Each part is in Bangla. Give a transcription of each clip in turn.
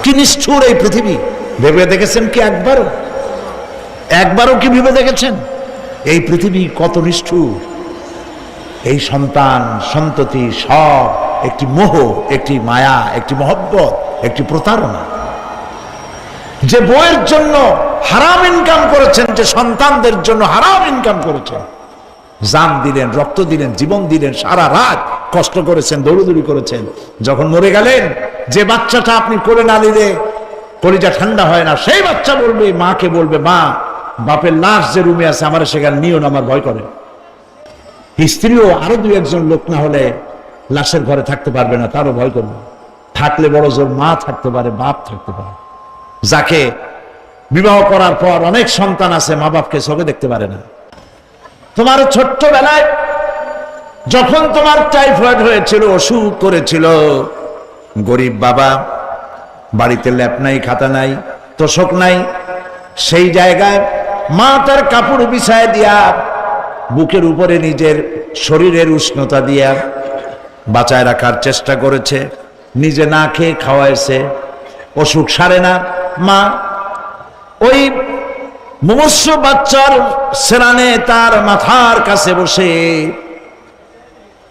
কি নিষ্ঠুর এই পৃথিবী, ভেবে দেখেছেন কি একবারও কি ভেবে দেখেছেন এই পৃথিবী কত নিষ্ঠুর? এই সন্তান সন্ততি সব একটি মোহ, একটি মায়া, একটি মহব্বত, একটি প্রতারণা। যে বইয়ের জন্য হারাম ইনকাম করেছেন, যে সন্তানদের জন্য হারাম ইনকাম করেছেন, জান দিলেন, রক্ত দিলেন, জীবন দিলেন, সারা রাত কষ্ট করেছেন, দৌড়দৌড়ি করেছেন, যখন মরে গেলেন, যে বাচ্চাটা আপনি কোলে না নিলে কলিজা ঠান্ডা হয় না, সেই বাচ্চা বলবে, মাকে বলবে, মা বাপের লাশ যে রুমে আছে আমার সেখানে নিও না, আমার ভয় করে। স্ত্রীও আরো দুই একজন লোক না হলে লাশের ঘরে থাকতে পারবে না, তারও ভয় করবে। থাকলে বড় জোর মা থাকতে পারে, বাপ থাকতে পারে। যাকে বিবাহ করার পর অনেক সন্তান আছে, মা বাপকে চোখে দেখতে পারে না। তোমার ছোট্টবেলায় যখন তোমার টাইফয়েড হয়েছিল, অসুখ করেছিল, গরিব বাবা, বাড়িতে ল্যাপ নাই, খাতা নাই, তোষক নাই, সেই জায়গায় মা তার কাপড় বিছায় দিয়া বুকের উপরে নিজের শরীরের উষ্ণতা দিয়া বাঁচায় রাখার চেষ্টা করেছে, নিজে না খেয়ে খাওয়াইছে, অসুখ সারে না। মা ওই মুমূর্ষ বাচ্চার সেরানে তার মাথার কাছে বসে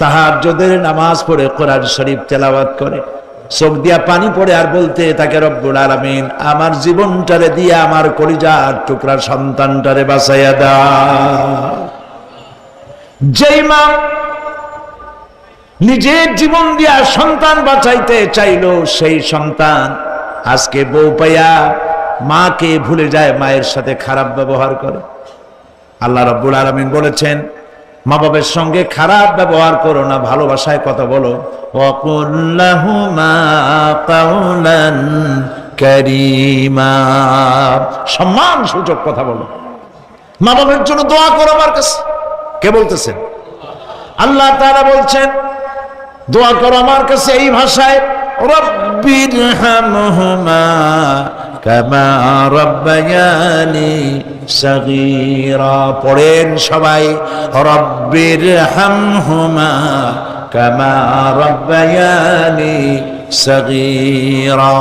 তাহাজ্জুদের নামাজ পড়ে কোরআন শরীফ তেলাওয়াত করে, চোখ দিয়া পানি পড়ে আর বলতে তাকে, রব্বুল আলামিন আমার জীবনটারে দিয়ে আমার কলিজার টুকরা সন্তানটারে বাঁচাইয়া দাও। যেই মা নিজের জীবন দিয়া সন্তান বাঁচাইতে চাইলো, সেই সন্তান আজকে বউ পাইয়া মাকে ভুলে যায়, মায়ের সাথে খারাপ ব্যবহার করে। আল্লাহ রাব্বুল আলামিন বলেছেন, মা বাবার সঙ্গে খারাপ ব্যবহার করো না, ভালোবাসায় কথা বলো। ওয়াকুল লাহুমা কাওলান কারীমা, সম্মান সূচক কথা বলো। মা বাবার জন্য দোয়া করো আমার কাছে। কে বলতেছেন? আল্লাহ তাআলা বলছেন দোয়া করো আমার কাছে এই ভাষায়, রব্বিরহামহুমা কামা রাব্বায়ানি সাগীরা। পড়েন সবাই, রব্বিরহামহুমা কামা রাব্বায়ানি সাগীরা।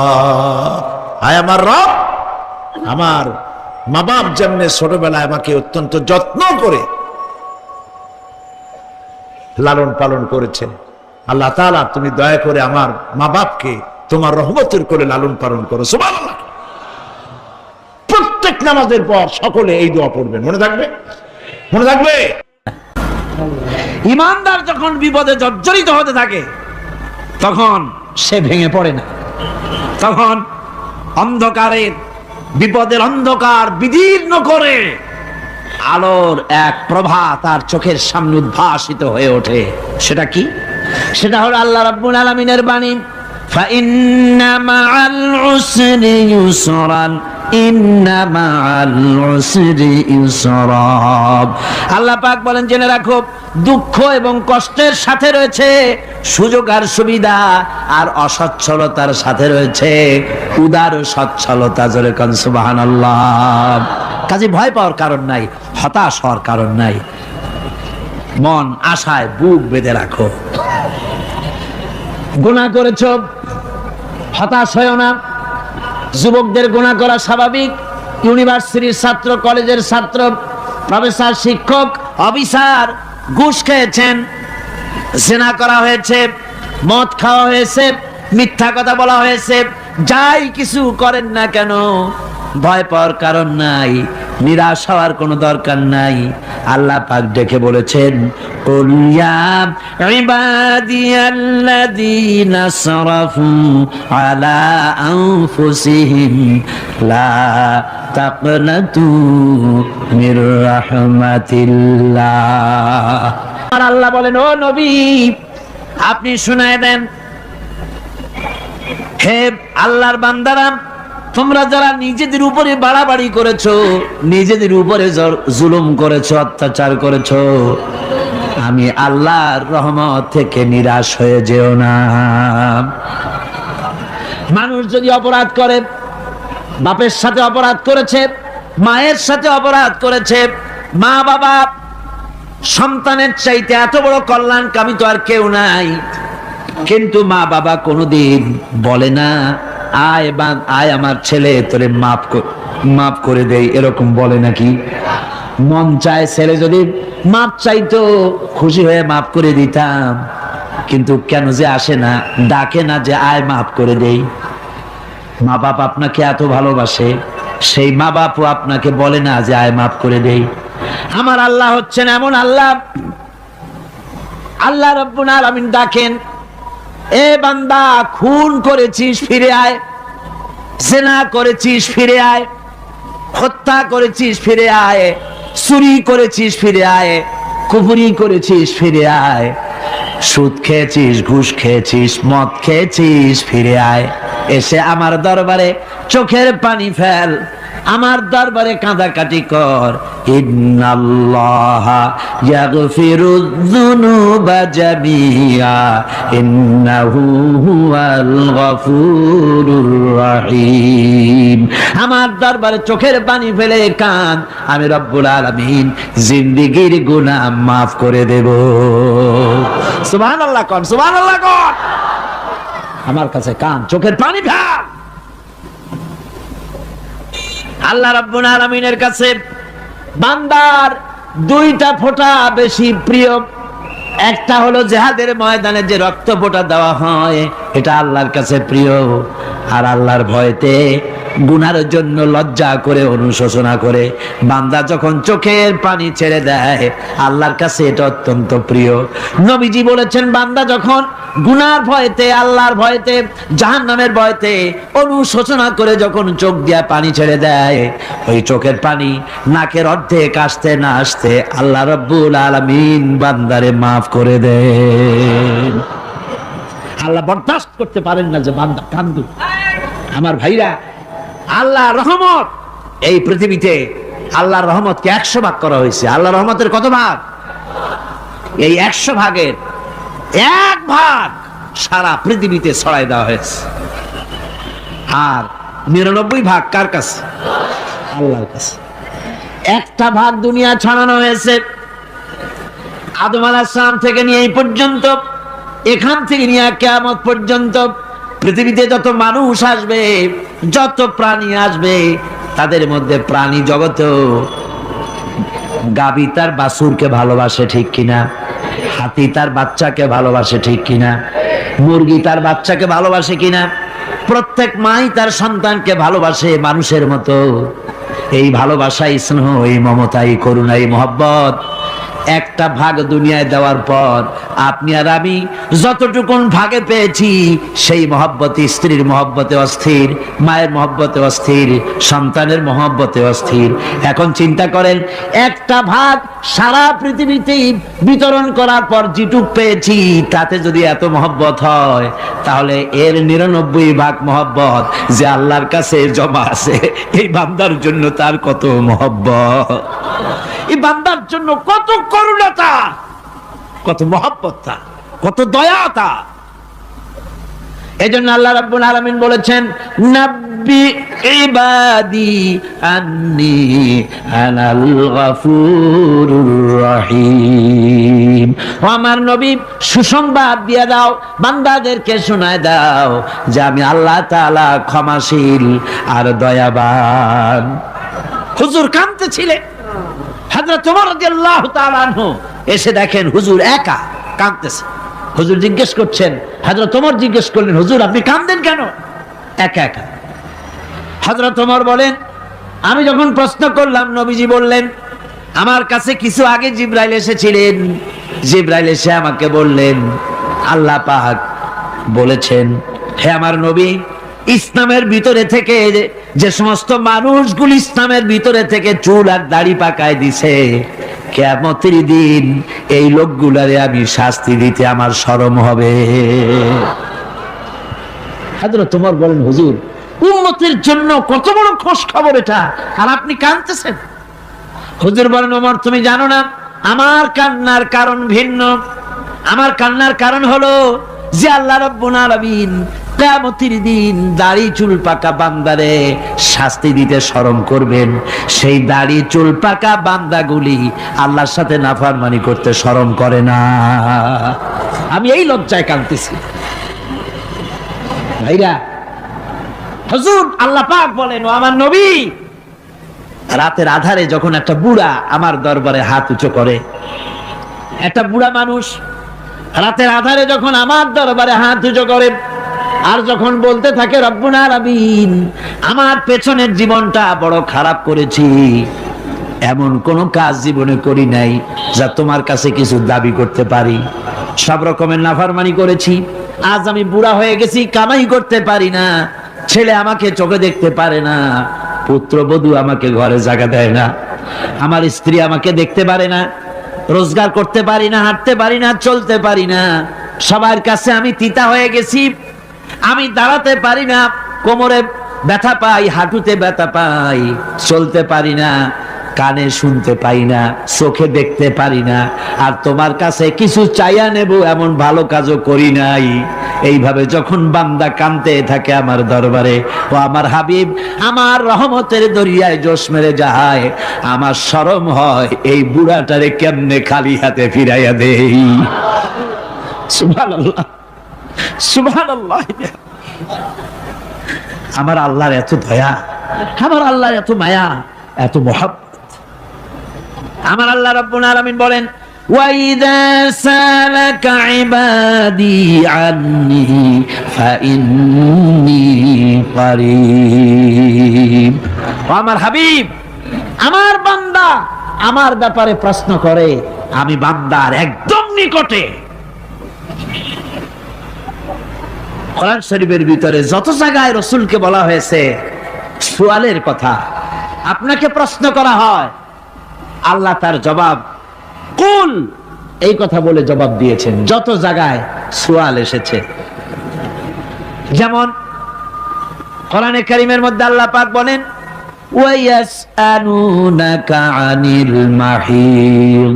আয় আমার রব, আমার মা বাপ যেমনে ছোটবেলায় আমাকে অত্যন্ত যত্ন করে লালন পালন করেছে, আল্লাহ তাআলা তুমি দয়া করে আমার মা বাপকে তোমার রহমতের করে লালন পালন করো। সুবহানাল্লাহ। প্রত্যেক নামাজের পর সকলে এই দোয়া পড়বেন, মনে থাকবে? মনে থাকবে? ইমানদার যখন বিপদে জর্জরিত হতে থাকে তখন সে ভেঙে পড়ে না, তখন অন্ধকারের বিপদের অন্ধকার বিদীর্ণ করে আলোর এক প্রভা তার চোখের সামনে উদ্ভাসিত হয়ে ওঠে। সেটা কি? সেটা হলো আল্লাহ রাব্বুল আলামিনের বাণী, ফাইন্না মাআল উসরি ইউসরান, ইন্না মাআল উসরি ইউসরা। আল্লাহ পাক বলেন, জেনে রাখো দুঃখ এবং কষ্টের সাথে রয়েছে সুযোগ আর সুবিধা, আর অসচ্ছলতার সাথে রয়েছে উদার সচ্ছলতা। জোরে কোন সুবহানাল্লাহ। কাজে ভয় পাওয়ার কারণ নাই, হতাশ হওয়ার কারণ নাই, মন আশায় বুক বেঁধে রাখো। গুনাহ করেছো, হতাশ হয়ো না। যুবকদের গুনাহ করা স্বাভাবিক। ইউনিভার্সিটির ছাত্র, কলেজের ছাত্র, প্রফেসর, শিক্ষক, অফিসার ঘুষ খেয়েছেন, জিনা করা হয়েছে, মদ খাওয়া হয়েছে, মিথ্যা কথা বলা হয়েছে, যাই কিছু করেন না কেন ভয় পাওয়ার কারণ নাই, নিরাশ হওয়ার কোনো দরকার নাই। আল্লাহ পাক ডেকে বলেছেন, কুল ইয়া ইবাদিয়াল্লাযীনা আসরাফু আলা আনফুসিহিম লা তাকনাতু মির রাহমাতিল্লাহ। আর আল্লাহ বলেন, ও নবী আপনি শুনায় দেন, হে আল্লাহর বান্দারা, তোমরা যারা নিজেদের উপরে বাড়াবাড়ি করেছো, নিজেদের উপরে জুলুম করেছো, অত্যাচার করেছো, আমি আল্লাহর রহমত থেকে নিরাশ হয়ে যেও না। মানুষ যদি অপরাধ করে, বাপের সাথে অপরাধ করেছে, মায়ের সাথে অপরাধ করেছে, মা বাবা সন্তানের চাইতে এত বড় কল্যাণকামী তো আর কেউ নাই, কিন্তু মা বাবা কোনোদিন বলে না আয় আমার ছেলে, তোরে মাফ করে দেই, এরকম বলে নাকি? মন চায় ছেলে যদি মাপ চাইতো, খুশি হয়ে মাফ করে দিতাম, কিন্তু কেন যে আসে না, ডাকে না যে আয় মাফ করে দেই। মা বাপ আপনাকে এত ভালোবাসে, সেই মা বাপও আপনাকে বলে না যে আয় মাফ করে দেই। আমার আল্লাহ হচ্ছেন এমন আল্লাহ, আল্লাহ রাব্বুল আলামিন ডাকেন, এ বান্দা, খুন করেছিস ফিরে আয়, জিনা করেছিস ফিরে আয়, হত্যা করেছিস ফিরে আয়, চুরি করেছিস ফিরে আয়, কুফরি করেছিস ফিরে আয়, সুদ খেয়েছিস, ঘুষ খেয়েছিস, মদ খেয়েছিস ফিরে আয়, এসে আমার দরবারে চোখের পানি ফেল, আমার দরবারে কাঁদাকাটি কর। ইন্নাল্লাহা ইয়াগফিরুয যুনুবা জামিআ ইন্নাহু হুয়াল গফুরুর রহিম। আমার দরবারে চোখের পানি ফেলে কাঁদ, আমি রব্বুল আলামিন জিন্দেগীর গুনাহ মাফ করে দেব। সুবহানাল্লাহ কোন, সুবহানাল্লাহ কোন। আমার কাছে কান, চোখের পানি ফেল। আল্লাহ রাব্বুল আলামিনের কাছে বান্দার দুইটা ফোঁটা বেশি প্রিয়। একটা হলো জিহাদের ময়দানে যে রক্ত ফোঁটা দেওয়া হয়, এটা আল্লাহর কাছে প্রিয়। আর আল্লাহর ভয়তে গুনার জন্য লজ্জা করে, অনুশোচনা করে বান্দা যখন চোখের পানি ছেড়ে দেয়, আল্লাহর কাছে এটা অত্যন্ত প্রিয়। নবীজি বলেছেন, বান্দা যখন গুনার ভয়তে, আল্লাহর ভয়তে, জাহান্নামের ভয়তে অনুশোচনা করে যখন চোখ দিয়া পানি ছেড়ে দেয়, ওই চোখের পানি নাকের অর্ধেক আসতে না আসতে আল্লাহ রাব্বুল আলামিন বান্দারে মাফ করে দেন। আল্লাহ বরদাস্ত করতে পারেন না যে বান্দা কান্দু। আমার ভাইরা, আল্লাহ রহমত এই পৃথিবীতে, আল্লাহর রহমতকে 100 ভাগ করা হয়েছে। আল্লাহ রহমতের কত ভাগ? এই 100 ভাগের 1 ভাগ সারা পৃথিবীতে ছড়াই দেওয়া হয়েছে। আর 99 ভাগ কার কাছে? আল্লাহর কাছে। একটা ভাগ দুনিয়া ছড়ানো হয়েছে আদম আলাইহিস সালাম থেকে নিয়ে এই পর্যন্ত, এখান থেকে নিয়ে কিয়ামত পর্যন্ত পৃথিবীতে যত মানুষ আসবে, যত প্রাণী আসবে, তাদের মধ্যে প্রাণী জগতেও গাভী তার বাছুরকে ভালোবাসে, ঠিক কিনা? হাতি তার বাচ্চাকে ভালোবাসে, ঠিক কিনা? মুরগি তার বাচ্চাকে ভালোবাসে কিনা? প্রত্যেক মাই তার সন্তানকে ভালোবাসে মানুষের মতো। এই ভালোবাসা, এই স্নেহ, এই মমতা, এই করুণা, এই মহব্বত একটা ভাগ দুনিয়ায় দেওয়ার পর আপনি আর আমি যতটুকুন ভাগে পেয়েছি, সেই মহব্বতে, স্ত্রীর মহব্বতে অস্থির, মায়ের মহব্বতে অস্থির, সন্তানের মহব্বতে অস্থির। এখন চিন্তা করেন, একটা ভাগ সারা পৃথিবীতেই বিতরণ করার পর যেটুক পেয়েছি, তাতে যদি এত মহব্বত হয়, তাহলে এর 99 ভাগ মহব্বত যে আল্লাহর কাছে জমা আছে, এই বান্দার জন্য তার কত মহব্বত, এই বান্দার জন্য কত করুণাতা, কত মহব্বতটা, কত দয়াটা। এজন্য আল্লাহ রাব্বুল আলামিন বলেছেন, নাব্বি ইবাদি আন্নি আনাল গফুরুর রহিম। ও আমার নবী, সুসংবাদ দিয়ে দাও, বান্দাদেরকে শোনায় দাও যে আমি আল্লাহ তাআলা ক্ষমাশীল আর দয়াবান। হুজুর কাঁদতেছিলেন, হযরত ওমর রাদিয়াল্লাহু তাআলা আনহু এসে দেখেন হুজুর একা কাঁদতেছে। হুজুর জিজ্ঞেস করছেন, হযরত ওমর জিজ্ঞেস করলেন, হুজুর আপনি কাঁদেন কেন একা একা? হযরত ওমর বলেন, আমি যখন প্রশ্ন করলাম, নবীজি বললেন, আমার কাছে কিছু আগে জিবরাইল এসেছিলেন। জিবরাইল এসে আমাকে বললেন, আল্লাহ পাক বলেছেন, হে আমার নবী, ইসলামের ভিতরে থেকে যে সমস্ত মানুষগুলো ইসলামের ভিতরে থেকে চুল আর দাড়ি পাকায় দিছে, কিয়ামতের দিন এই লোকগুলারে আমি শাস্তি দিতে আমার শরম হবে। হযরত ওমর বলেন, হুজুর উম্মতের জন্য কত বড় খোঁজ খবর এটা, আর আপনি কাঁদতেছেন। হুজুর বলেন, ওমর তুমি জানো না, আমার কান্নার কারণ ভিন্ন। আমার কান্নার কারণ হলো যে আল্লাহ রাব্বুল আলামিন কিয়ামতের দিন দাড়ি চুল পাকা বান্দারে শাস্তি দিতে শরম করবেন। সেই দাড়ি চুল পাকা বান্দাগুলি আল্লাহর সাথে নাফরমানি করতে শরম করে না। আমি এই লজ্জায় কাঁদতেছি। ভাইরা, হুজুর, আল্লাহ পাক বলেন, ও আমার নবী, রাতের আধারে যখন একটা বুড়া আমার দরবারে হাত উঁচু করে, একটা বুড়া মানুষ রাতের আধারে যখন আমার দরবারে হাত উঁচু করে আর যখন বলতে থাকে, রব্বুনা আলামিন, আমার পেছনের জীবনটা বড় খারাপ করেছি, এমন কোন কাজ জীবনে করি নাই যা তোমার কাছে কিছু দাবি করতে পারি, সব রকমের নাফরমানি করেছি, আজ আমি বুড়া হয়ে গেছি, কামাই করতে পারি না, ছেলে আমাকে চোখে দেখতে পারে না, পুত্রবধূ আমাকে ঘরে জায়গা দেয় না, আমার স্ত্রী আমাকে দেখতে পারে না, রোজগার করতে পারি না, হাঁটতে পারি না, চলতে পারি না, সবার কাছে আমি তিতা হয়ে গেছি, আমি দাঁড়াতে পারি না, কোমরে ব্যথা পাই, হাঁটুতে ব্যথা পাই, চলতে পারি না, কানে শুনতে পাই না, চোখে দেখতে পারি না, আর তোমার কাছে কিছু চাইয়া নেব এমন ভালো কাজও করি নাই। এইভাবে যখন বান্দা কাঁদতে থাকে আমার দরবারে, ও আমার হাবিব, আমার রহমতের দরিয়ায় জোশ মেরে যায়, আমার শরম হয় এই বুড়াটারে কেমনে খালি হাতে ফিরাইয়া দেই। সুবহানাল্লাহ, সুবহানাল্লাহ। আমার আল্লাহর এত দয়া, আমার আল্লাহর এত মায়া, এত মহব্বত। আমার আল্লাহ রাব্বুল আলামিন বলেন, وَإِذَا سَأَلَكَ عِبَادِي عَنِّي فَإِنِّي قَرِيبٌ। আমার হাবিব, আমার বান্দা আমার ব্যাপারে প্রশ্ন করে, আমি বান্দার একদম নিকটে। কোরআন শরীফের ভিতরে যত জায়গায় রাসূলকে বলা হয়েছে সুয়ালের কথা, আপনাকে প্রশ্ন করা হয়, আল্লাহ তার জবাব কুল এই কথা বলে জবাব দিয়েছেন। যত জায়গায় সুয়াল এসেছে, যেমন কোরআনে কারীমের মধ্যে আল্লাহ পাক বলেন, ওয়ায়াসআলুনাকা আনিল মাহিদ,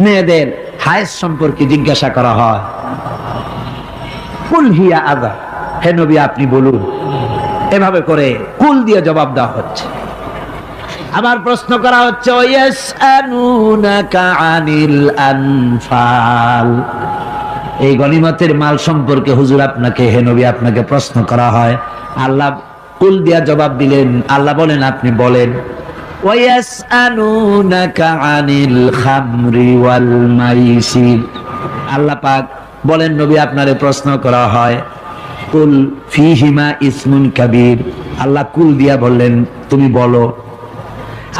মেয়েদের হায়েজ সম্পর্কে জিজ্ঞাসা করা হয়, কুল হিয়া আযা, হে নবী আপনি বলুন। এভাবে করে কুল দিয়ে জবাব দেওয়া হচ্ছে। আবার প্রশ্ন করা হচ্ছে, ওয়ায়াসআলুনাকা আনিল আনফাল, এই গনিমতের মাল সম্পর্কে হুজুর আপনাকে, হে নবী আপনাকে প্রশ্ন করা হয়। আল্লাহ কুল দিয়া জবাব দিলেন, আল্লাহ বলেন আপনি বলেন। ওয়ায়াসআলুনাকা আনিল খামরি ওয়াল মাইসির, আল্লাহ পাক বলেন নবী আপনারে প্রশ্ন করা হয়, কুল ফীহিমা ইসমুন কাবীর, আল্লাহ কুল দিয়া বললেন তুমি বলো।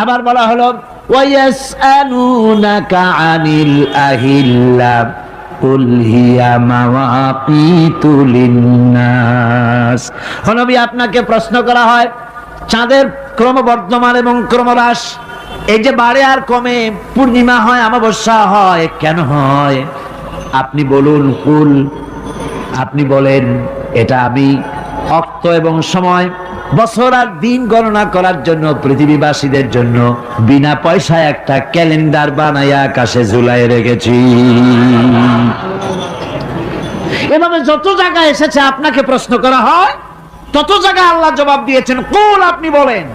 আবার বলা হলো, ওয়ায়াসআলুনাকা আনিল আহিল্লা কুল হিয়া মাওয়াকিতু লিন্নাস, নবী আপনাকে প্রশ্ন করা হয় চাঁদের ক্রমবর্ধমান এবং ক্রমহ্রাস, এই যে বাড়ে আর কমে, পূর্ণিমা হয়, অমাবস্যা হয়, কেন হয় আপনি বলুন। কুল, আপনি বলেন এটা আমি অক্ত এবং সময়, বছর আর দিন গণনা করার জন্য পৃথিবীবাসীদের জন্য বিনা পয়সায় একটা ক্যালেন্ডার বানাইয়া আকাশে ঝুলাই রেখেছি। এভাবে যত জায়গায় এসেছে আপনাকে প্রশ্ন করা হয়, তত জায়গায় আল্লাহ জবাব দিয়েছেন কুল আপনি বলেন।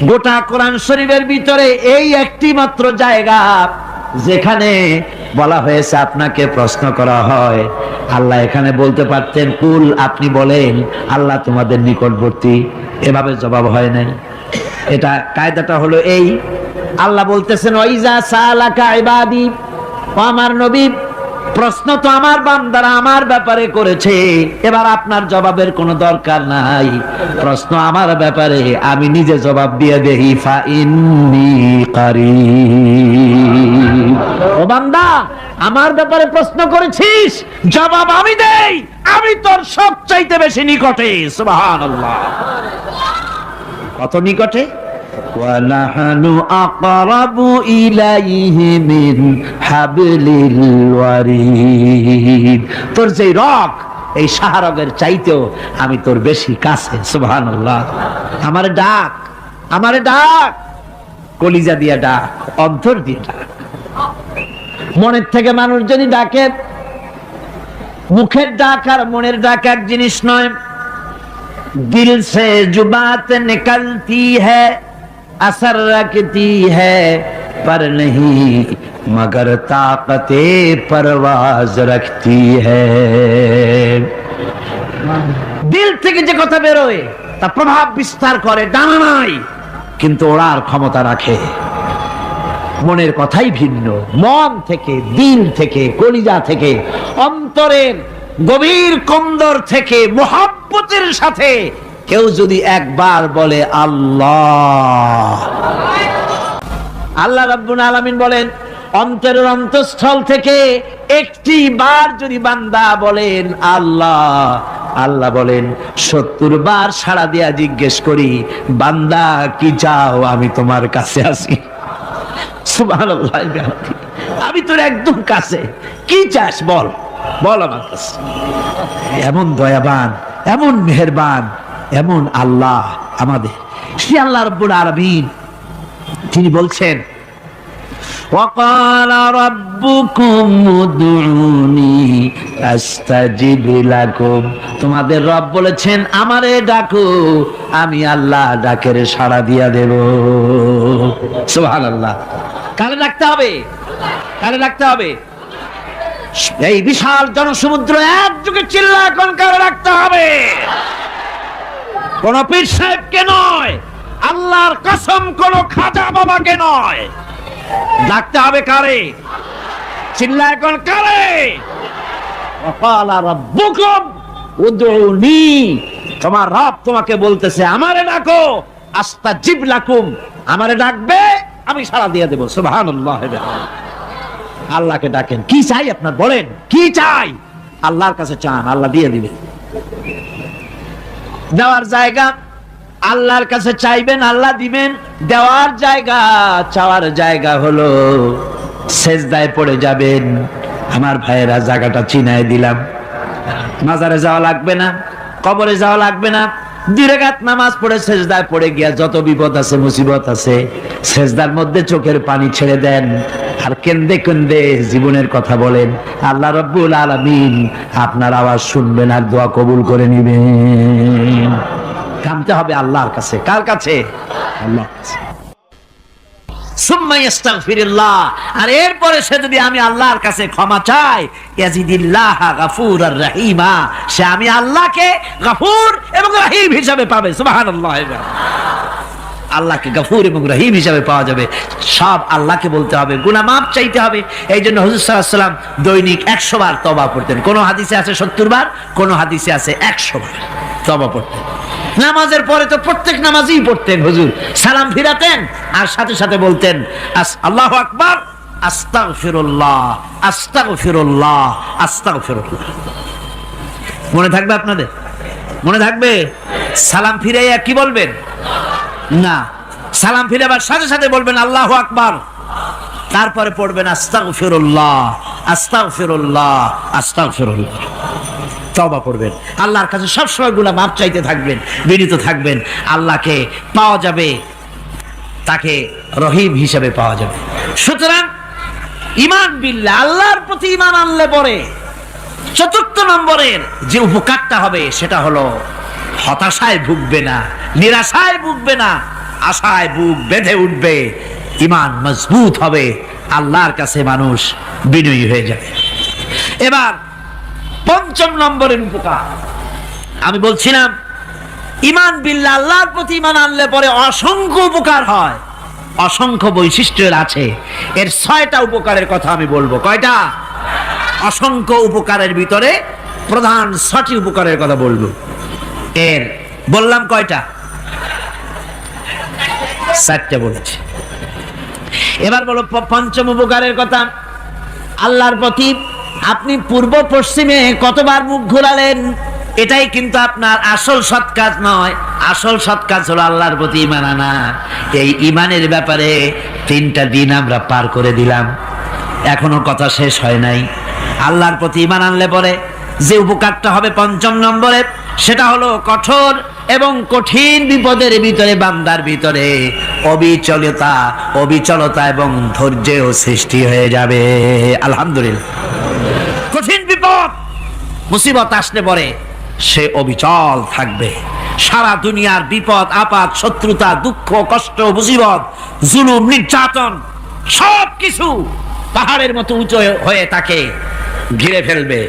গোটা কোরআন শরীফের ভিতরে এই একটি মাত্র জায়গা যেখানে বলা হয়েছে আপনাকে প্রশ্ন করা হয়, আল্লাহ এখানে বলতে পারতেন কুল আপনি বলেন, আল্লাহ তোমাদের নিকটবর্তী, এভাবে জবাব হয় নাই। এটা কায়দাটা হলো এই, আল্লাহ বলতেছেন ওয়াইজা সালাকা ইবাদি, ও আমার নবী প্রশ্ন তো আমার বান্দারা আমার ব্যাপারে করেছে, এবার আপনার জবাবের কোনো দরকার নাই, প্রশ্ন আমার ব্যাপারে আমি নিজে জবাব দিয়ে দেই, ফা ইন্নী কারীব। ও বান্দা আমার ব্যাপারে প্রশ্ন করেছিস, জবাব আমি দেই, আমি তোর সবচাইতে বেশি নিকটে। সুবহানাল্লাহ, কত নিকটে? وَنَحْنُ أَقْرَبُ إِلَيْهِ مِنْ حَبْلِ الْوَرِيدِ, তোর যে রগ, এই শাহরগের চাইতেও আমি তোর বেশি কাছে। সুবহানাল্লাহ, আমার ডাক, আমার ডাক কলিজা দিয়া ডাক, অন্তর দিয়ে ডাক। মনের থেকে মানুষ যদি ডাকে, মুখের ডাক আর মনের ডাক এক জিনিস নয়। দিল সে जो बात निकलती है असर रखती है पर नहीं मगर ताकते परवाज रखती है। দিল থেকে যে কথা বেরোয় তা প্রভাব বিস্তার করে, ডানা নাই কিন্তু ওড়ার ক্ষমতা রাখে। মনের কথাই ভিন্ন, মন থেকে, দিল থেকে, কলিজা থেকে, অন্তরের গভীর কন্দর থেকে মোহাব্বতের সাথে কেউ যদি একবার বলে আল্লাহ, আল্লাহ রাব্বুল আলামিন বলেন অন্তরের অন্তঃস্থল থেকে একটি বার যদি বান্দা বলেন আল্লাহ, আল্লাহ বলেন 70 বার সাড়া দিয়া জিজ্ঞেস করি বান্দা কি চাও, আমি তোমার কাছে আছি। সুবহানাল্লাহ, আমি তোর একদম কাছে, কি চাস বল, বল আমার কাছে। এমন দয়াবান, এমন মেহেরবান, এমন আল্লাহ আমাদের। সে আল্লাহ রাব্বুল আলামিন তিনি বলছেন وقال ربكم ادعوني استجب لكم, তোমাদের রব বলেছেন আমারে ডাকো, আমি আল্লাহ ডাকের সাড়া দিয়া দেব। সুবহানাল্লাহ। কারে ডাকতে হবে? কারে ডাকতে হবে? এই বিশাল জনসমুদ্র একযোগে চিল্লা কোন কারে ডাকতে হবে? কোন পীর সাহেবকে নয়, আল্লাহর কসম কোন খাজা বাবাকে নয়, ডাকতে হবে কারে? চিল্লা এখন কারে? ওয়াকালা রাব্বুকুম উদউনি, তোমার রব তোমাকে বলতেছে আমারে ডাকো, আস্তাজিব লাকুম, আমারে ডাকবে আমি সাড়া দিয়ে দেব। সুবহানাল্লাহ। আল্লাহকে ডাকেন, কি চাই আপনার বলেন, কি চাই? আল্লাহর কাছে চান, আল্লাহ দিয়ে দিবেন। দেওয়ার জায়গা আল্লাহর কাছে চাইবেন, আল্লাহ দিবেন। দেওয়ার জায়গা, চাওয়ার জায়গা হলো সেজদায় পড়ে যাবেন। আমার ভাইয়েরা জায়গাটা চিনায় দিলাম। মাজারে যাওয়া লাগবে না, কবরে যাওয়া লাগবে না, 2 রাকাত নামাজ পড়ে সেজদায় পড়ে গিয়া যত বিপদ আছে, মুসিবত আছে, সেজদার মধ্যে চোখের পানি ছেড়ে দেন আর কেন্দে কেন্দে জীবনের কথা বলেন। আল্লাহ রাব্বুল আলামিন আপনার আওয়াজ শুনবেন আর দোয়া কবুল করে নিবেন। কামতে হবে আল্লাহর কাছে। কার কাছে? আল্লাহর কাছে। সুম্মা ইস্তাগফিরুল্লাহ, আর এরপরে সে যদি আমি আল্লাহর কাছে ক্ষমা চাই, ইয়াজিদিল্লাহ গাফুরার রহিমা, সে আমি আল্লাহকে গফুর এবং রহিম হিসাবে পাবে। সুবহানাল্লাহ। আল্লাহকে গফুর এবং রহিম হিসাবে পাওয়া যাবে। সব আল্লাহকে বলতে হবে, গুনাহ মাফ চাইতে হবে। এই জন্য হুজুর সাল্লাল্লাহু আলাইহি ওয়াসাল্লাম দৈনিক 100 বার তওবা পড়তেন। কোন হাদিসে আছে 70 বার, কোন হাদিসে আছে 100 বার তওবা পড়তেন। নামাজের পরে তো প্রত্যেক নামাজই পড়তেন হুজুর, সালাম ফিরাতেন আর সাথে সাথে বলতেন আল্লাহু আকবার, আস্তাগফিরুল্লাহ, আস্তাগফিরুল্লাহ, আস্তাগফিরুল্লাহ। মনে থাকবে আপনাদের? মনে থাকবে? সালাম ফিরাইয়া কি বলবেন? না, সালাম ফিরাবার সাথে সাথে বলবেন আল্লাহু আকবার, তারপরে পড়বেন আস্তাগফিরুল্লাহ, আস্তাগফিরুল্লাহ, আস্তাগফিরুল্লাহ। তওবা করবেন, আল্লাহর কাছে সবসময় গুনাহ মাফ চাইতে থাকবেন, বিনীত থাকবেন। আল্লাহকে পাওয়া যাবে, তাকে রহিম হিসেবে পাওয়া যাবে। সুতরাং ঈমান বিল্লাহ, আল্লাহর প্রতি ঈমান আনলে পরে 4th নম্বরের যে উপকারটা হবে সেটা হলো হতাশায় ভুগবে না, নিরাশায় ভুগবে না, আশায় বুক বেঁধে উঠবে, ঈমান মজবুত হবে, আল্লাহর কাছে মানুষ বিনয়ী হয়ে যাবে। এবার 5ম নম্বরের উপকার আমি বলছিলাম, ঈমান বিল্লাহ, আল্লাহর প্রতি ঈমান আনলে পরে অসংখ্য উপকার হয়, অসংখ্য বৈশিষ্ট্যের আছে। এর 6টা উপকারের কথা আমি বলবো। কয়টা? অসংখ্য উপকারের ভিতরে প্রধান 6টি উপকারের কথা বলবো। এর বললাম কয়টা? 4টে বলেছি। এবার বলো 5ম উপকারের কথা। আল্লাহর প্রতি আপনি পূর্ব পশ্চিমে কতবার মুখ ঘোরালেন, এটাই কিন্তু আপনার আসল সৎ কাজ নয়। আসল সৎ কাজ হলো আল্লাহর প্রতি ঈমান আনা। এই ঈমানের ব্যাপারে 3টা দিন আমরা পার করে দিলাম, এখনো কথা শেষ হয় নাই। আল্লাহর প্রতি ঈমান আনলে পরে যে উপকারটা হবে 5ম নম্বরে, সেটা হলো কঠোর এবং কঠিন বিপদের ভিতরে বান্দার ভিতরে অবিচলতা এবং ধৈর্যের সৃষ্টি হয়ে যাবে। আলহামদুলিল্লাহ। কঠিন বিপদ মুসিবত আসলে পরে সে অবিচল থাকবে। সারা দুনিয়ার বিপদ আপদ, শত্রুতা, দুঃখ, কষ্ট, মুসিবত, জুলুম, নির্যাতন সবকিছু পাহাড়ের মতো উঁচু হয়ে তাকে ঘিরে ফেলবে,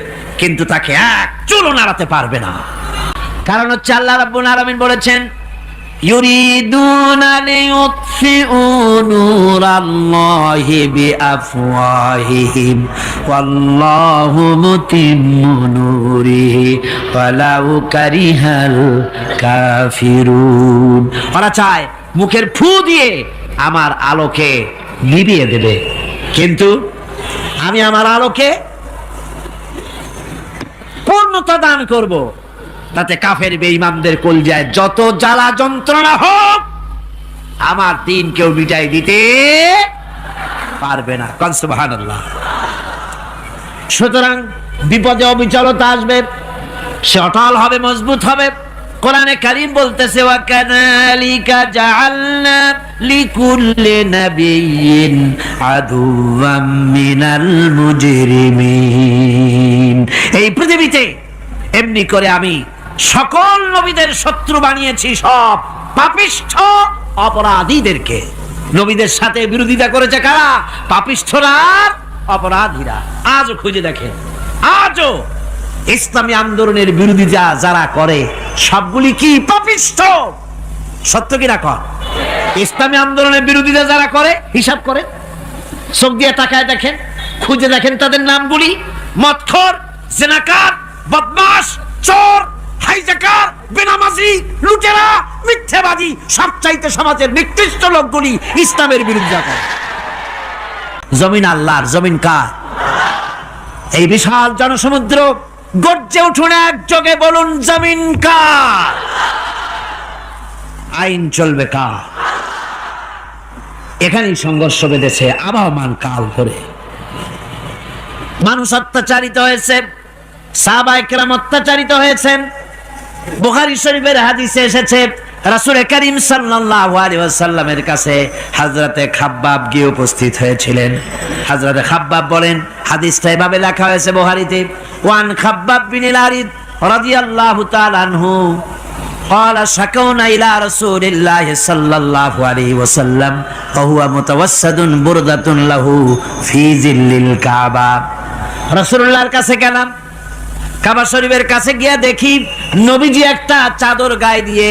কিন্তু তাকে এক চুলও নাড়াতে পারবে না। কারণ হচ্ছে আল্লাহ রাব্বুল আলামিন বলেছেন, ইউরিদুনা লিইউতফিউ নূরাল্লাহি বিআফওয়াহিহিম ওয়াল্লাহু মুতিম্মু নূরিহি ওয়ালাউ কারিহাল কাফিরুন। ওরা চায় মুখের ফু দিয়ে আমার আলোকে নিভিয়ে দেবে, কিন্তু আমি আমার আলোকে পূর্ণতা দান করব, তাতে কাফের বেঈমানদের কলজায় যত জ্বালা যন্ত্রণা হোক আমার দিন কেউ মিটাই দিতে পারবে না। কোন সুবহানাল্লাহ। সুতরাং বিপদে অবিচলতা আসবে, সে অটল হবে, মজবুত হবে। কোরআনে কারীম বলতেছে, ওয়া কাযালিকা জাআলনা লিকুল্লি নাবিয়্যিন আদুওয়াম মিনাল মুজরিমিন। এই পৃথিবীতে এমনি করে আমি সকল নবীদের শত্রু বানিয়েছি, সব পাপিষ্ঠ অপরাধীদেরকে। নবীদের সাথে বিরোধিতা করেছে কারা? পাপিষ্ঠরা, অপরাধীরা। আজও খুঁজে দেখেন, আজও ইসলামী আন্দোলনের বিরোধিতা যারা করে সবগুলি কি পাপিষ্ঠ? সত্য কিনা কর? ইসলামী আন্দোলনের বিরোধিতা যারা করে হিসাব করে, চোখ দিয়ে তাকায় দেখেন, খুঁজে দেখেন তাদের নামগুলি। মদখোর, জিনাকার, বদমাশ, চোর, হাইজাকার, বেনামাজি, লুটেরা, মিথ্যাবাদী, সবচাইতে সমাজের নিকৃষ্ট লোকগুলি ইসলামের বিরুদ্ধে করে। জমিন আল্লাহর, জমিন কার? এই বিশাল জনসমুদ্র গর্জে উঠুন একযোগে, বলুন জমিন কার? আইন চলবে কার? এখানেই সংঘর্ষ বেঁধেছে আবহমান কাল ধরে। মানুষ অত্যাচারিত হয়েছে, সাহাবায়ে কেরাম অত্যাচারিত হয়েছেন। বুখারী শরীফের হাদিসে এসেছে, রাসূল করিম সাল্লাল্লাহু আলাইহি ওয়াসাল্লামের কাছে হযরতে খাব্বাব গিয়ে উপস্থিত হয়েছিলেন। হযরতে খাব্বাব বলেন, হাদিসটা এভাবে লেখা হয়েছে বুখারীতে, ওয়ান খাব্বাব বিন আল-আরিদ রাদিয়াল্লাহু তাআলা আনহু قال شكونا إلى رسول الله صلى الله عليه وسلم وهو متوسد بردة له في ظل الكعبة। রাসূলুল্লাহর কাছে গেলাম, কাবা শরীফের কাছে গিয়ে দেখি নবীজি একটা চাদর গায়ে দিয়ে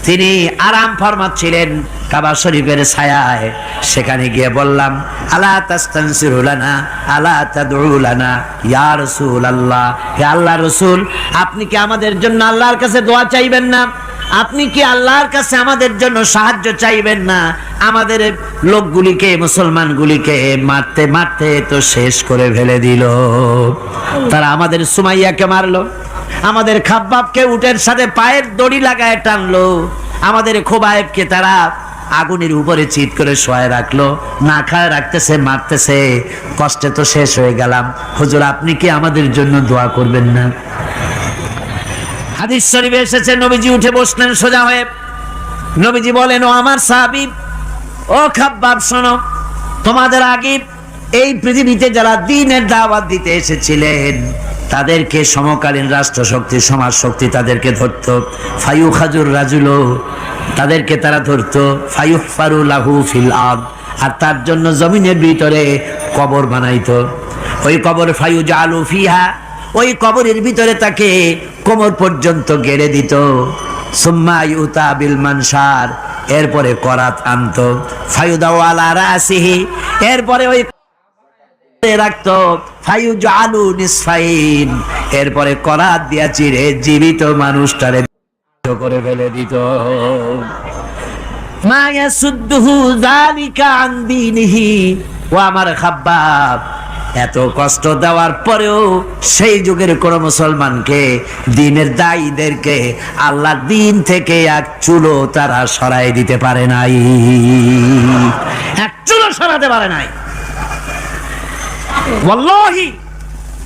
তিনি আরাম ফরমাচ্ছিলেন কাবা শরীফের ছায়ায়। সেখানে গিয়ে বললাম, আলা তাস্তানসিরু লানা আলা তাদউ লানা ইয়া রাসূলুল্লাহ, হে আল্লাহর রাসূল, আপনি কি আমাদের জন্য আল্লাহর কাছে দোয়া চাইবেন না? আপনি কি আল্লাহর কাছে আমাদের জন্য সাহায্য চাইবেন না? আমাদের লোকগুলিকে, মুসলমানগুলিকে মারতে মারতে তো শেষ করে ফেলে দিল। তারা আমাদের সুমাইয়াকে মারলো, আমাদের খাব্বাবকে উটের সাথে পায়ের দড়ি লাগায় টানলো, আমাদের খোবায়েবকে তারা আগুনের উপরে চিৎ করে শোয়ায় রাখলো, না খায় রাখতেছে, মারতেছে। কষ্টে তো শেষ হয়ে গেলাম, হুজুর আপনি কি আমাদের জন্য দোয়া করবেন না? হাদিস শরীফে এসেছে, নবীজি উঠে বসলেন সোজা হয়ে। নবীজি বলেন, ও আমার সাহাবী, ও খাব্বাব শোনো, তোমাদের আগে এই পৃথিবীতে যারা দ্বীনের দাওয়াত দিতে এসেছিলেন তাদেরকে সমকালীন রাষ্ট্রশক্তি, সমাজ শক্তি তাদেরকে ধরতো। ফায়ুখাজুর রাজুলো, তাদেরকে তারা ধরতো। ফায়ুহফারু লাহু ফিল আরদ, আর তার জন্য জমিনের ভিতরে কবর বানাইতো। ওই কবর ফায়ুজালু ফিহা, ওই কবরের ভিতরে তাকে কোমর পর্যন্ত গেড়ে দিত। সুম্মা ইউতা বিল মানশার, এরপরে করাত আনতো। ফায়ুদাউ আলা রাসিহি, এরপরে ওই রাখতো। ফায়ুজালু নিসফাইন, এরপরে করাত দিয়া চিরে জীবিত মানুষটারে করে ফেলে দিত। মা ইয়াসুদ্দুহু যালিকা আন দীনিহি, ও আমার খাব্বাব, এত কষ্ট দেওয়ার পরেও সেই যুগের কোন মুসলমানকে, দ্বীনের দায়ীদেরকে আল্লাহর দ্বীন থেকে এক চুলো তারা সরাই দিতে পারে নাই, এক চুলো সরাতে পারে নাই। ওয়াল্লাহি,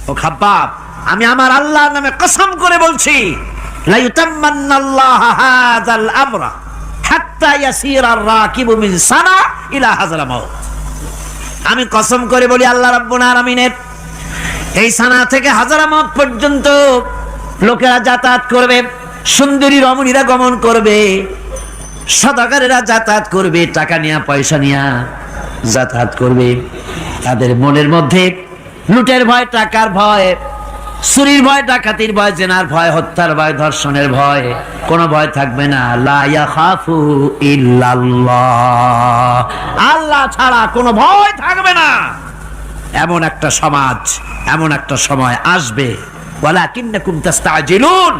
ও খাব্বাব, আমি আমার আল্লাহর নামে কসম করে বলছি, লা ইউতাম্মান্নাল্লাহু হাযাল আমরা হাত্তা ইয়াসিরা আর-রাকিবু মিন সানা ইলা হাযরামাউত। আমি কসম করে বলি, আল্লাহ রাব্বুল আলামিনের এই সানা থেকে হাজারামাউত পর্যন্ত লোকেরা যাতায়াত করবে, সুন্দরী রমণীরা গমন করবে, সদাগরেরা যাতায়াত করবে, টাকা নিয়া পয়সা নিয়া যাতায়াত করবে। তাদের মনের মধ্যে লুটের ভয়, টাকার ভয়, চুরির ভয়, ডাকাতির ভয়, জেনার ভয়, হত্যার ভয়, ধর্ষণের ভয়, কোনো ভয় থাকবে না। লা ইয়াখাফু ইল্লাল্লাহ, আল্লাহ ছাড়া কোনো ভয় থাকবে না। এমন একটা সমাজ, এমন একটা সময় আসবে। ওয়ালাকিন্নাকুম তাস্তাজিলুন,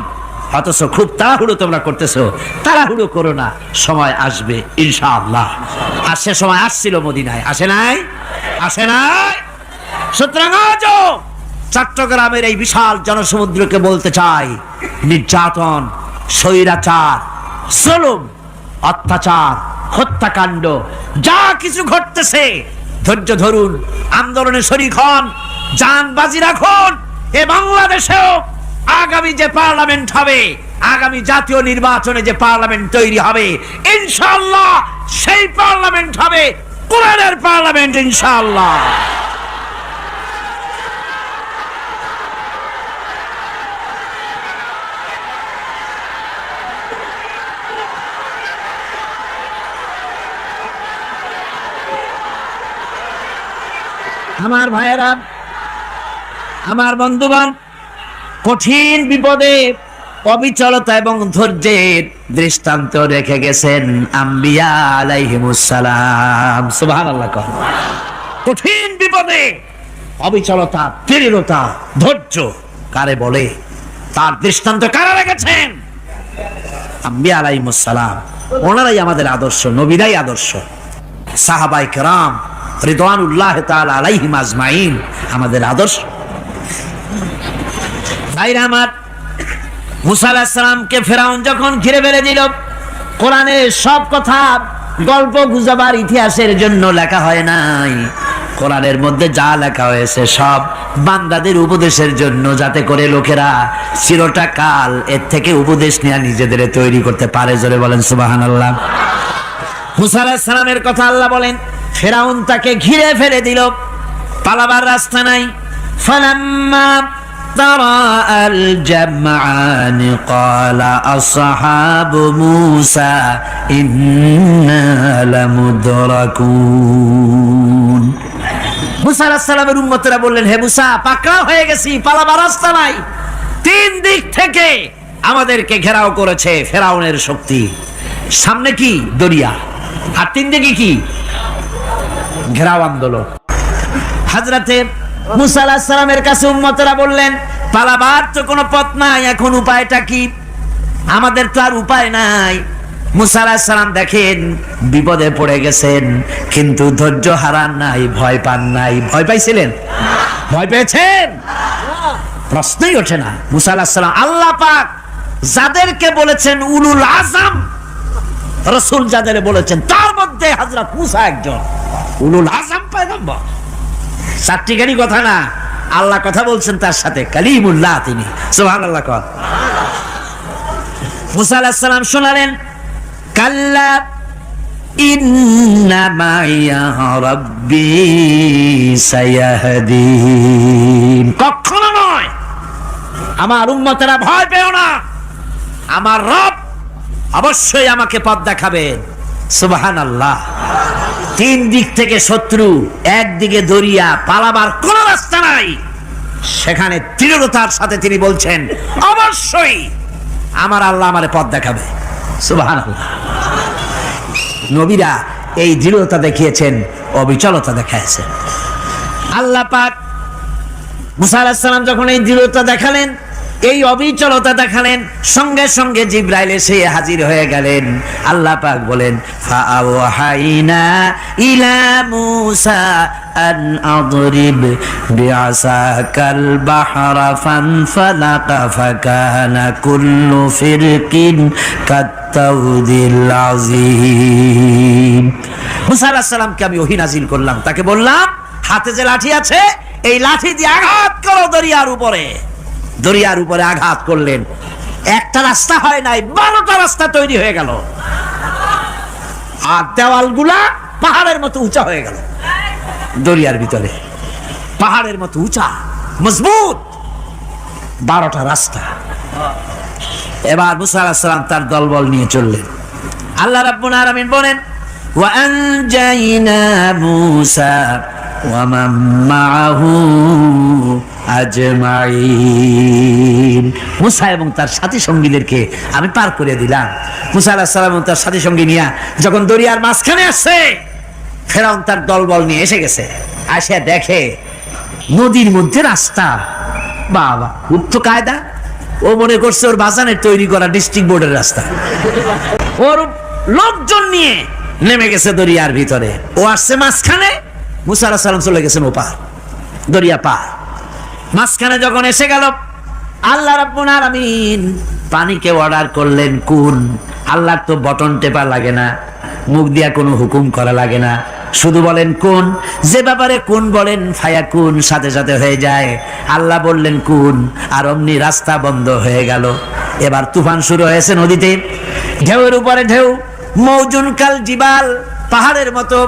অথচ খুব তাড়াহুড়ো তোমরা করতেছো। তাড়াহুড়ো করো না, সময় আসবে ইনশাআল্লাহ। আর সে সময় আসছিল মদিনায়, আসে নাই? আসে নাই? সুতরাং আজও চট্টগ্রামের এই বিশাল জনসমুদ্রকে বলতে চাই, নির্যাতন, স্বৈরাচার, জুলুম, অত্যাচার, হত্যাকাণ্ড যা কিছু ঘটতেছে, ধৈর্য ধরুন, আন্দোলনে শরীক হন, জান বাজি রাখুন। এ বাংলাদেশেও আগামী যে পার্লামেন্ট হবে, আগামী জাতীয় নির্বাচনে যে পার্লামেন্ট তৈরি হবে, ইনশাআল্লাহ সেই পার্লামেন্ট হবে কোরআনের পার্লামেন্ট ইনশাআল্লাহ। আমার ভাইয়েরা, আমার বন্ধুগণ, কঠিন বিপদে অবিচলতা এবং ধৈর্যের দৃষ্টান্ত রেখে গেছেন আম্বিয়া আলাইহিমুস সালাম। সুবহানাল্লাহ। কঠিন বিপদে অবিচলতা, দৃঢ়তা, ধৈর্য কারে বলে, তার দৃষ্টান্ত কারা রেখেছেন? আম্বিয়া আলাইহিমুস সালাম। ওনারাই আমাদের আদর্শ, নবীরাই আদর্শ। সাহাবায়ে কেরাম রিদওয়ানুল্লাহ তাআলা আলাইহিম আজমাইন আমাদের আদর্শ। ভাইরা আমার, মুসা আলাইহিস সালামকে ফেরাউন যখন ঘিরে ফেলে দিল, কোরআনের সব কথা গল্প গুজবার ইতিহাসের জন্য লেখা হয় নাই। কোরআনের মধ্যে যা লেখা হয়েছে সব বান্দাদের উপদেশের জন্য, যাতে করে লোকেরা চিরটা কাল এর থেকে উপদেশ নিয়ে নিজেদের তৈরি করতে পারে। জোরে বলেন সুবহানাল্লাহ। মুসা আলাইহিস সালামের কথা আল্লাহ বলেন, ফেরাউন তাকে ঘিরে ফেলে দিল, পালাবার রাস্তা নাই। ফালাম্মা তারাআল জামআন ক্বালা আসহাবু মূসা ইন্না লামুদরাকুন। মুসা আলাইহিস সালামের উম্মতরা বললেন, হে মুসা, পাকড়াও হয়ে গেছি, পালাবার রাস্তা নাই। তিন দিক থেকে আমাদেরকে ঘেরাও করেছে ফেরাউনের শক্তি। সামনে কি? দরিয়া, আর তিন দিকে কি? ঘেরাও আন্দোলন। হযরতে মুসা আলাইহিস সালামের কাছে উম্মতরা বললেন, পালাবার তো কোনো পথ নাই, এখন উপায়টা কি? আমাদের তো আর উপায় নাই। মুসা আলাইহিস সালাম দেখেন বিপদে পড়ে গেছেন, কিন্তু ধৈর্য হারান নাই, ভয় পান নাই। ভয় পাইছিলেন? ভয় পেয়েছেন? প্রশ্নই ওঠে না। মুসা আলাইহিস সালাম, আল্লাহ পাক যাদেরকে বলেছেন উলুল আযম রাসূল, যাদের বলেছেন তার মধ্যে হযরত মুসা একজন উলুল আযম পয়গম্বর। চারটিখানি কথা না, আল্লাহ কথা বলছেন তার সাথে, কালিমুল্লাহ তিনি। সুবহানাল্লাহ। মুসা আলাইহিস সালাম শোনালেন, কাল্লা ইন্না মাইয়া রাব্বি সায়াহদিন। কখনো নয়, আমার উম্মতেরা ভয় পেও না, আমার রব অবশ্যই আমাকে পথ দেখাবেন। সুবহানাল্লাহ। তিন দিক থেকে শত্রু, একদিকে দরিয়া, পালাবার কোন রাস্তা নাই। সেখানে দৃঢ়তার সাথে তিনি বলছেন, অবশ্যই আমার আল্লাহ আমারে পথ দেখাবে। সুবহানাল্লাহ। নবীরা এই দৃঢ়তা দেখিয়েছেন, অবিচলতা দেখাইছেন। আল্লাহ পাক মুসা আলাইহিস সালাম যখন এই দৃঢ়তা দেখালেন, এই অবিচলতা দেখালেন, সঙ্গে সঙ্গে জিবরাইল এসে হাজির হয়ে গেলেন। আল্লাহ পাক বলেন, ফাআওহাইনা ইলা মূসা আন আদরিব বিআসাকাল বাহরা ফানফালাকা ফাকানা কুল্লু ফিরকিন কাত্তাউদিল আযীম। মূসা আলাইহিস সালামকে আমি ওহী নাজিল করলাম, তাকে বললাম হাতে যে লাঠি আছে, এই লাঠি দিয়ে আঘাত করো দরিয়ার উপরে। দরিয়ার উপরে আঘাত করলেন, একটা রাস্তা হয় নাই, 12টা রাস্তা তৈরি হয়ে গেল। আর দেওয়ালগুলা পাহাড়ের মতো উঁচা হয়ে গেল। দরিয়ার ভিতরে পাহাড়ের মতো উঁচা, মজবুত 12টা রাস্তা। এবার মুসা আলাইহিস সালাম তার দলবল নিয়ে চললেন। আল্লাহ রাব্বুল আলামিন বলেন, ওয়া আনজাইনা মূসা ওয়া মান মাআহু আজমাইন। মুসা এবং তার সাথী সঙ্গীদেরকে আমি পার করে দিলাম। মুসা আলাইহিস সালাম এবং তার সাথী সঙ্গী নিয়ে যখন দরিয়ার মাঝখানে আসছে, ফেরাউন তার দলবল নিয়ে এসে গেছে। আসে দেখে নদীর মধ্যে রাস্তা। বাবা, খুব তো কায়দা। ও মনে করছে ওর বাজানের তৈরি করা ডিস্ট্রিক্ট বোর্ডের রাস্তা। ওর লোকজন নিয়ে নেমে গেছে দরিয়ার ভিতরে। ও আসছে মাঝখানে, মুসা আলাইহিস সালাম চলে গেছেন ওপার, দরিয়া পার। মাঝখানে যখন এসে গেল, আল্লাহ রাব্বুল আলামিন পানিকে অর্ডার করলেন কুন। আল্লাহর তো বটন টেপা লাগে না, মুখ দিয়া কোনো হুকুম করা লাগে না, শুধু বলেন কুন। যে ব্যাপারে কুন বলেন ফায়াকুন, সাথে সাথে হয়ে যায়। আল্লাহ বললেন কুন, আর অমনি রাস্তা বন্ধ হয়ে গেল। এবার তুফান শুরু হয়েছে নদীতে, ঢেউয়ের উপরে ঢেউ, মৌজুন কাল জিবাল, পাহাড়ের মতো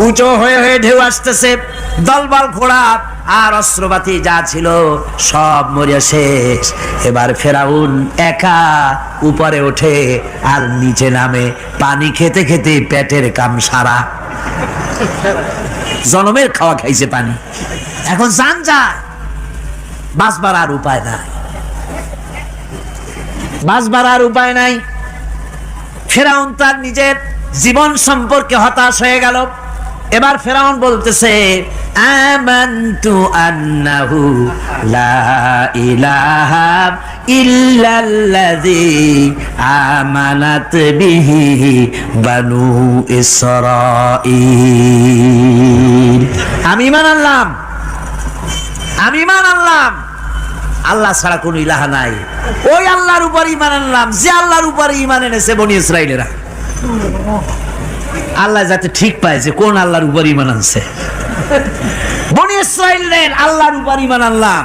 উঁচু হয়ে হয়ে ঢেউ আসতেছে। দলবল ঘোড়া আর অস্ত্রপাতি যা ছিল সব মরিয়া শেষ। এবার ফেরাউন একা উপরে ওঠে আর নিচে নামে, পানি খেতে খেতে পেটের কাম সারা। জনমের খাওয়া খাইছে পানি, এখন জান যায়, বাঁচবার আর উপায় নাই, বাঁচবার আর উপায় নাই। ফেরাউন তার নিজের জীবন সম্পর্কে হতাশ হয়ে গেল। এবার ফেরাউন বলতেছে, আমানতু আন্নাহু লা ইলাহা ইল্লাল্লাযী আমানাত বিহি বানু ইসরাঈল। আমি ঈমান আনলাম, আমি ঈমান আনলাম আল্লাহ ছাড়া কোনো ইলাহা নাই। ওই আল্লাহর উপর ঈমান আনলাম যে আল্লাহর উপর ঈমান এনেছে বনি ইসরাঈলেরা। আল্লাহ যাতে ঠিক পায় যে কোন আল্লাহর উপর ঈমান আনছে। বনি ইসরাঈলের আল্লাহর উপর ঈমান আনলাম।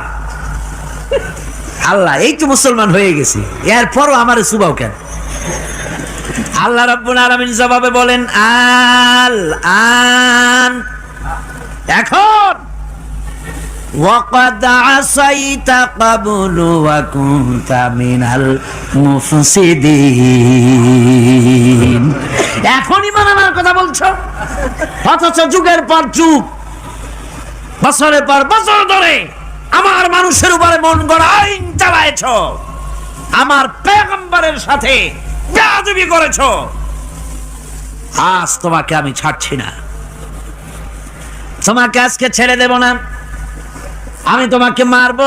আল্লাহ, এই তো মুসলমান হয়ে গেছি, এরপরও আমার সুবাও কেন? আল্লাহ রাব্বুল আলামিন জবাবে বলেন, আল আন, এখন ওয়াকাদ আসাইতা ক্বাবলু ওয়া কুনতা মিনাল মুফসিদিন। এখন ঈমান আনার কথা বলছো, অথচ যুগের পর যুগ, বছরের পর বছর ধরে আমার মানুষের উপরে মন গড়া আইন চালায়েছো, আমার পয়গম্বরের সাথে বেয়াদবি করেছো। আজ তোমাকে আমি ছাড়ছি না, তোমাকে আজকে ছেড়ে দেব না। আমি তোমাকে মারব,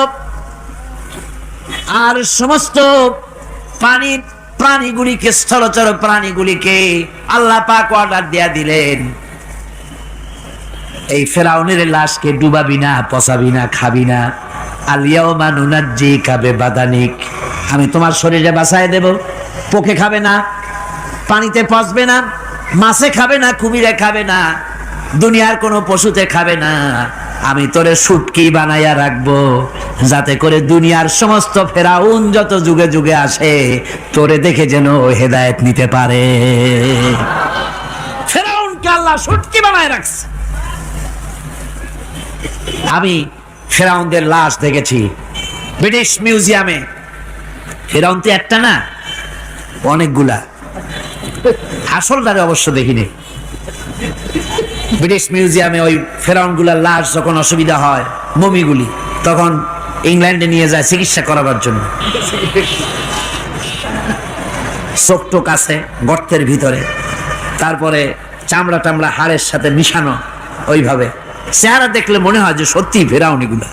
আর সমস্ত প্রাণীগুলিকে, স্থলচর প্রাণীগুলিকে আল্লাহ পাক অর্ডার দিয়া দিলেন, এই ফেরাউনের লাশকে ডুবাবি না, পচাবি না, খাবি না। আলিয়াউমা নুনাজ্জিকা বিবাদানিক, আমি তোমার শরীরে বাঁচায় দেব। পোকে খাবে না, পানিতে পচবে না, মাছে খাবে না, কুমিরে খাবে না, দুনিয়ার কোনো পশুতে খাবে না। আমি তোরে শুটকি বানাইয়া রাখবো, যাতে করে দুনিয়ার সমস্ত ফেরাউন যত যুগে যুগে আসে তোরে দেখে যেন হেদায়েত নিতে পারে। ফেরাউনকে আল্লাহ শুটকি বানায় রাখছে। আমি ফেরাউনদের লাশ দেখেছি ব্রিটিশ মিউজিয়ামে। ফেরাউন তো একটা না, অনেকগুলা। আসলটারে অবশ্য দেখিনি। ব্রিটিশ মিউজিয়ামে ওই ফেরাউনগুলার লাশ যখন অসুবিধা হয়, মমিগুলি, তখন ইংল্যান্ডে নিয়ে যায় চিকিৎসা করাবার জন্য। চোখ টোক আছে গর্তের ভিতরে, তারপরে চামড়া টামড়া হাড়ের সাথে মিশানো, ওইভাবে চেহারা দেখলে মনে হয় যে সত্যি ফেরাউনিগুলা।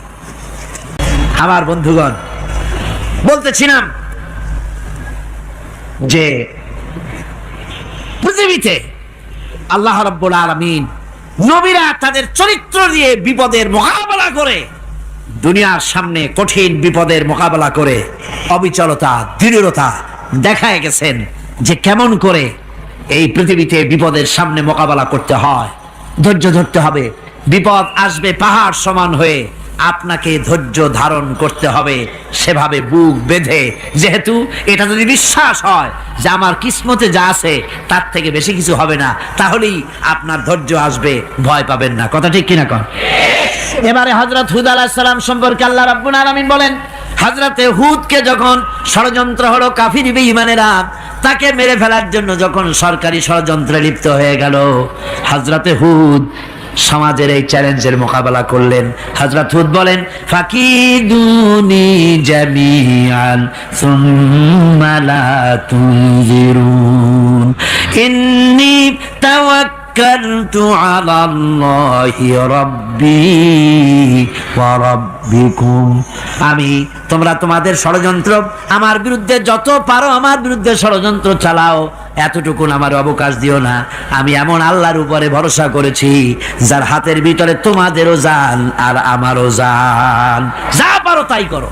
আমার বন্ধুগণ, বলতেছিলাম যে পৃথিবীতে আল্লাহ রাব্বুল আলামিন নবীরা তাদের চরিত্র দিয়ে বিপদের মোকাবেলা করে, দুনিয়ার সামনে কঠিন বিপদের মোকাবেলা করে অবিচলতা, দৃঢ়তা দেখায় গেছেন যে কেমন করে এই পৃথিবীতে বিপদের সামনে মোকাবেলা করতে হয়। ধৈর্য ধরতে হবে, বিপদ আসবে পাহাড় সমান হয়ে, আপনাকে ধৈর্য ধারণ করতে হবে সেভাবে বুক বেঁধে। যেহেতু এটা যদি বিশ্বাস হয় যে আমার কিসমতে যা আছে তার থেকে বেশি কিছু হবে না, তাহলেই আপনার ধৈর্য আসবে, ভয় পাবেন না। কথা ঠিক কিনা কন? এবারে হযরত হুদ আলাইহিস সালাম সম্পর্কে আল্লাহ রাব্বুল আলামিন বলেন, হযরতে হুদকে যখন ষড়যন্ত্র হলো কাফির বেঈমানেরা তাকে মেরে ফেলার জন্য, যখন সরকারি ষড়যন্ত্রে লিপ্ত হয়ে গেল, হযরতে হুদ সমাজের এই চ্যালেঞ্জের মোকাবেলা করলেন। হযরত হুদ বলেন, ফাকিদুনি জামিআন সুম্মা লা তুনজিরুন ইন্নী তাওয়াক্কালতু আলাল্লাহি রাব্বি ওয়া রাব্বিকুম। তোমরা তোমাদের ষড়যন্ত্র আমার বিরুদ্ধে যত পারো আমার বিরুদ্ধে ষড়যন্ত্র চালাও, এতটুকুন আমার অবকাশ দিও না। আমি এমন আল্লাহর উপরে ভরসা করেছি যার হাতের ভিতরে তোমাদেরও জান আর আমারও জান। যা পারো তাই করো।